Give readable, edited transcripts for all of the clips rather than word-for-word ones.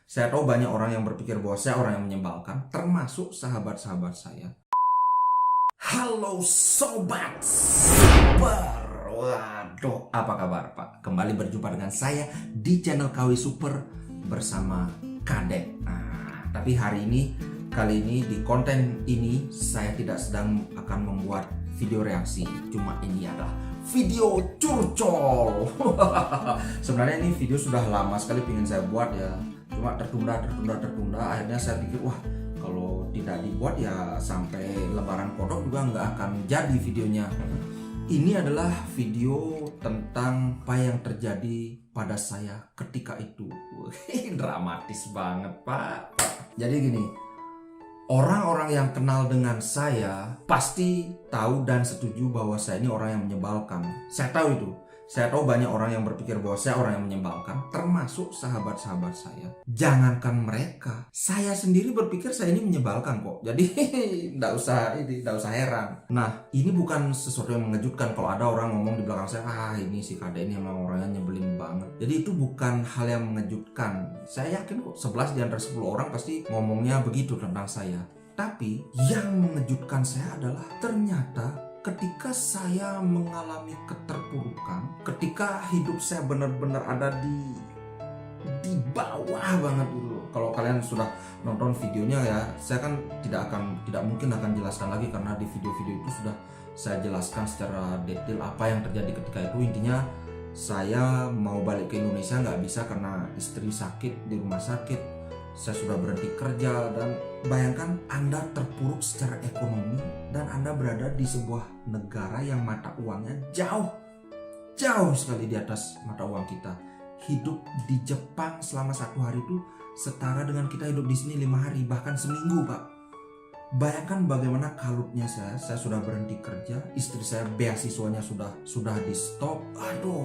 Saya tahu banyak orang yang berpikir bahwa saya orang yang menyebalkan, termasuk sahabat-sahabat saya. Halo Sobat Super. Waduh, apa kabar Pak? Kembali berjumpa dengan saya di channel KW Super bersama Kadek. Tapi kali ini di konten ini saya tidak sedang akan membuat video reaksi. Cuma ini adalah video curcol. Sebenarnya ini video sudah lama sekali pengen saya buat ya. Cuma tertunda. Akhirnya saya pikir wah, kalau tidak dibuat ya sampai lebaran kodok juga nggak akan jadi videonya. Ini adalah video tentang apa yang terjadi pada saya ketika itu. Dramatis banget Pak. Jadi gini, orang-orang yang kenal dengan saya pasti tahu dan setuju bahwa saya ini orang yang menyebalkan. Saya tahu itu. Saya tahu banyak orang yang berpikir bahwa saya orang yang menyebalkan, termasuk sahabat-sahabat saya. Jangankan mereka, saya sendiri berpikir saya ini menyebalkan kok. Jadi tidak usah heran. Nah, ini bukan sesuatu yang mengejutkan kalau ada orang ngomong di belakang saya, ini si Kade ini emang orangnya nyebelin banget. Jadi itu bukan hal yang mengejutkan. Saya yakin kok 11 di antara 10 orang pasti ngomongnya begitu tentang saya. Tapi yang mengejutkan saya adalah ternyata ketika saya mengalami keterpurukan, ketika hidup saya benar-benar ada di bawah banget dulu. Kalau kalian sudah nonton videonya ya, saya kan tidak mungkin akan jelaskan lagi karena di video-video itu sudah saya jelaskan secara detail apa yang terjadi ketika itu. Intinya saya mau balik ke Indonesia nggak bisa karena istri sakit di rumah sakit. Saya sudah berhenti kerja, dan bayangkan Anda terpuruk secara ekonomi dan Anda berada di sebuah negara yang mata uangnya jauh sekali di atas mata uang kita. Hidup di Jepang selama 1 hari itu setara dengan kita hidup di sini 5 hari, bahkan seminggu Pak. Bayangkan bagaimana kalutnya saya sudah berhenti kerja, istri saya beasiswanya sudah di stop. Aduh,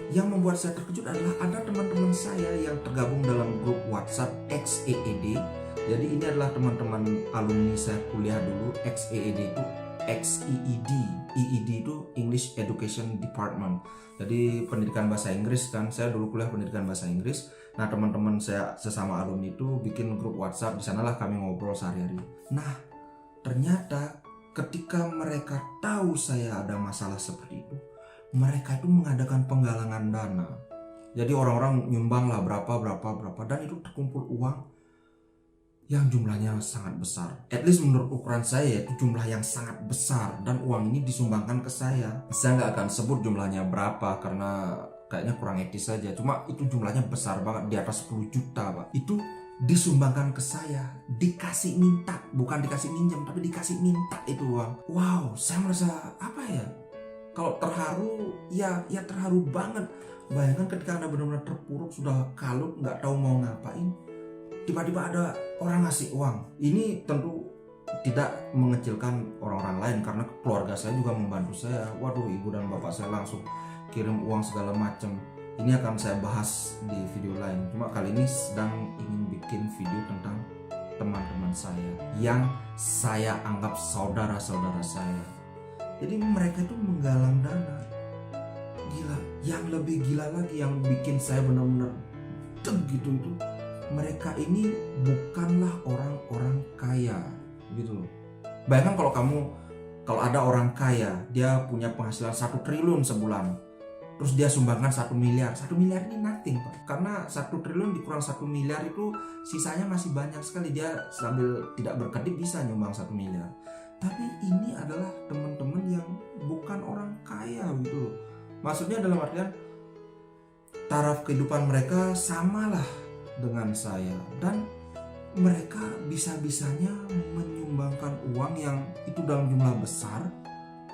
yang membuat saya terkejut adalah ada teman-teman saya yang tergabung dalam grup WhatsApp XEED. Jadi ini adalah teman-teman alumni saya kuliah dulu. XEED itu XEED. EED itu English Education Department. Jadi pendidikan bahasa Inggris kan. Saya dulu kuliah pendidikan bahasa Inggris. Nah, teman-teman saya sesama alumni itu bikin grup WhatsApp. Di sanalah kami ngobrol sehari-hari. Nah, ternyata ketika mereka tahu saya ada masalah seperti itu, mereka itu mengadakan penggalangan dana. Jadi orang-orang nyumbang lah berapa, dan itu terkumpul uang yang jumlahnya sangat besar. At least menurut ukuran saya itu jumlah yang sangat besar, dan uang ini disumbangkan ke saya. Saya nggak akan sebut jumlahnya berapa karena kayaknya kurang etis saja. Cuma itu jumlahnya besar banget, di atas 10 juta Pak. Itu disumbangkan ke saya, dikasih minta, bukan dikasih minjem, tapi dikasih minta itu uang. Wow, saya merasa apa ya? Kalau terharu, ya terharu banget. Bayangkan ketika Anda benar-benar terpuruk, sudah kalut, nggak tahu mau ngapain, tiba-tiba ada orang ngasih uang. Ini tentu tidak mengecilkan orang-orang lain karena keluarga saya juga membantu saya. Waduh, ibu dan bapak saya langsung kirim uang segala macam. Ini akan saya bahas di video lain. Cuma kali ini sedang ingin bikin video tentang teman-teman saya yang saya anggap saudara-saudara saya. Jadi mereka itu menggalang dana. Gila, yang lebih gila lagi, yang bikin saya benar-benar gitu itu, mereka ini bukanlah orang-orang kaya gitu loh. Bayangkan kalau ada orang kaya, dia punya penghasilan 1 triliun sebulan, terus dia sumbangkan 1 miliar. 1 miliar ini nothing Pak. Karena 1 triliun dikurang 1 miliar itu sisanya masih banyak sekali. Dia sambil tidak berkedip bisa nyumbang 1 miliar. Tapi ini adalah teman-teman yang bukan orang kaya gitu loh. Maksudnya dalam artian taraf kehidupan mereka samalah dengan saya, dan mereka bisa-bisanya menyumbangkan uang yang itu dalam jumlah besar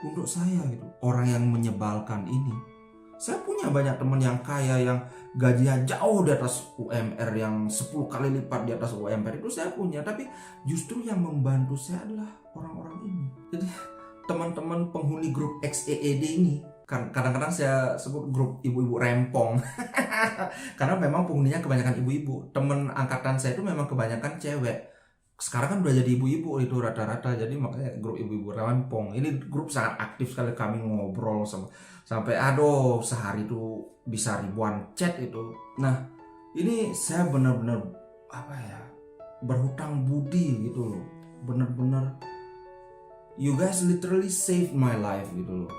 untuk saya gitu. Orang yang menyebalkan ini. Saya punya banyak teman yang kaya yang gajinya jauh di atas UMR, yang 10 kali lipat di atas UMR itu saya punya. Tapi justru yang membantu saya adalah orang-orang ini. Jadi teman-teman penghuni grup XEED ini, kan kadang-kadang saya sebut grup ibu-ibu rempong. Karena memang penghuninya kebanyakan ibu-ibu. Teman angkatan saya itu memang kebanyakan cewek. Sekarang kan udah jadi ibu-ibu itu rata-rata, jadi makanya grup ibu-ibu rempong. Ini grup sangat aktif sekali, kami ngobrol sampai sehari itu bisa ribuan chat itu. Nah, ini saya benar-benar apa ya, berhutang budi gitu loh. Bener-bener you guys literally saved my life gitu loh.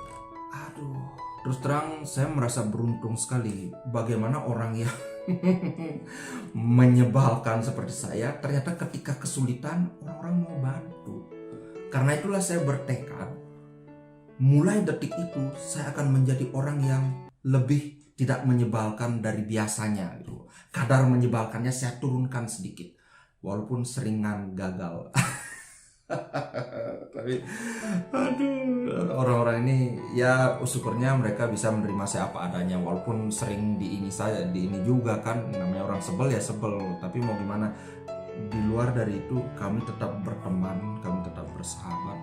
Aduh, terus terang saya merasa beruntung sekali bagaimana orang yang menyebalkan seperti saya ternyata ketika kesulitan orang-orang mau bantu. Karena itulah saya bertekad mulai detik itu saya akan menjadi orang yang lebih tidak menyebalkan dari biasanya gitu. Kadar menyebalkannya saya turunkan sedikit walaupun seringan gagal. Tapi aduh, orang-orang ini ya syukurnya mereka bisa menerima saya apa adanya walaupun sering di ini juga kan, namanya orang sebel ya sebel, tapi mau gimana, di luar dari itu kami tetap berteman, kami tetap bersahabat.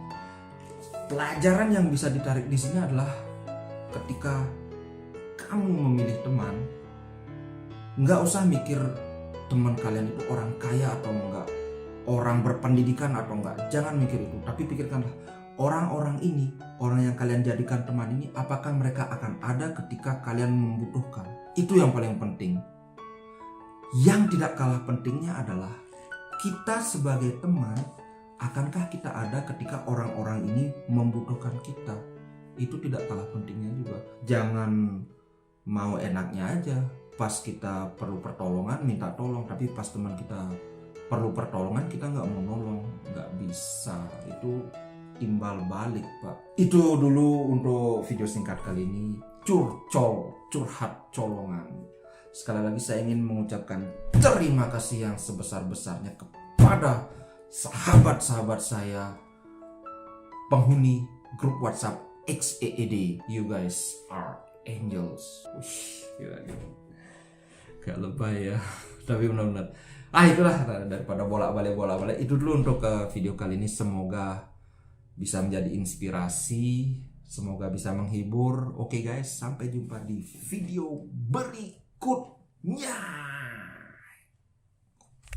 Pelajaran yang bisa ditarik di sini adalah ketika kamu memilih teman, nggak usah mikir teman kalian itu orang kaya atau enggak, orang berpendidikan atau enggak, jangan mikir itu. Tapi pikirkanlah orang-orang ini, orang yang kalian jadikan teman ini, apakah mereka akan ada ketika kalian membutuhkan. Itu yang paling penting. Yang tidak kalah pentingnya adalah kita sebagai teman, akankah kita ada ketika orang-orang ini membutuhkan kita. Itu tidak kalah pentingnya juga. Jangan mau enaknya aja, pas kita perlu pertolongan minta tolong, tapi pas teman kita perlu pertolongan kita nggak mau nolong, nggak bisa. Itu timbal balik, Pak. Itu dulu untuk video singkat kali ini, curhat colongan. Sekali lagi saya ingin mengucapkan terima kasih yang sebesar-besarnya kepada sahabat-sahabat saya, penghuni grup WhatsApp XEED. You guys are angels. Ush, gila. Gak lebay ya. Tapi benar-benar itulah, daripada bolak-balik itu dulu untuk video kali ini. Semoga bisa menjadi inspirasi, semoga bisa menghibur. Oke guys, sampai jumpa di video berikutnya.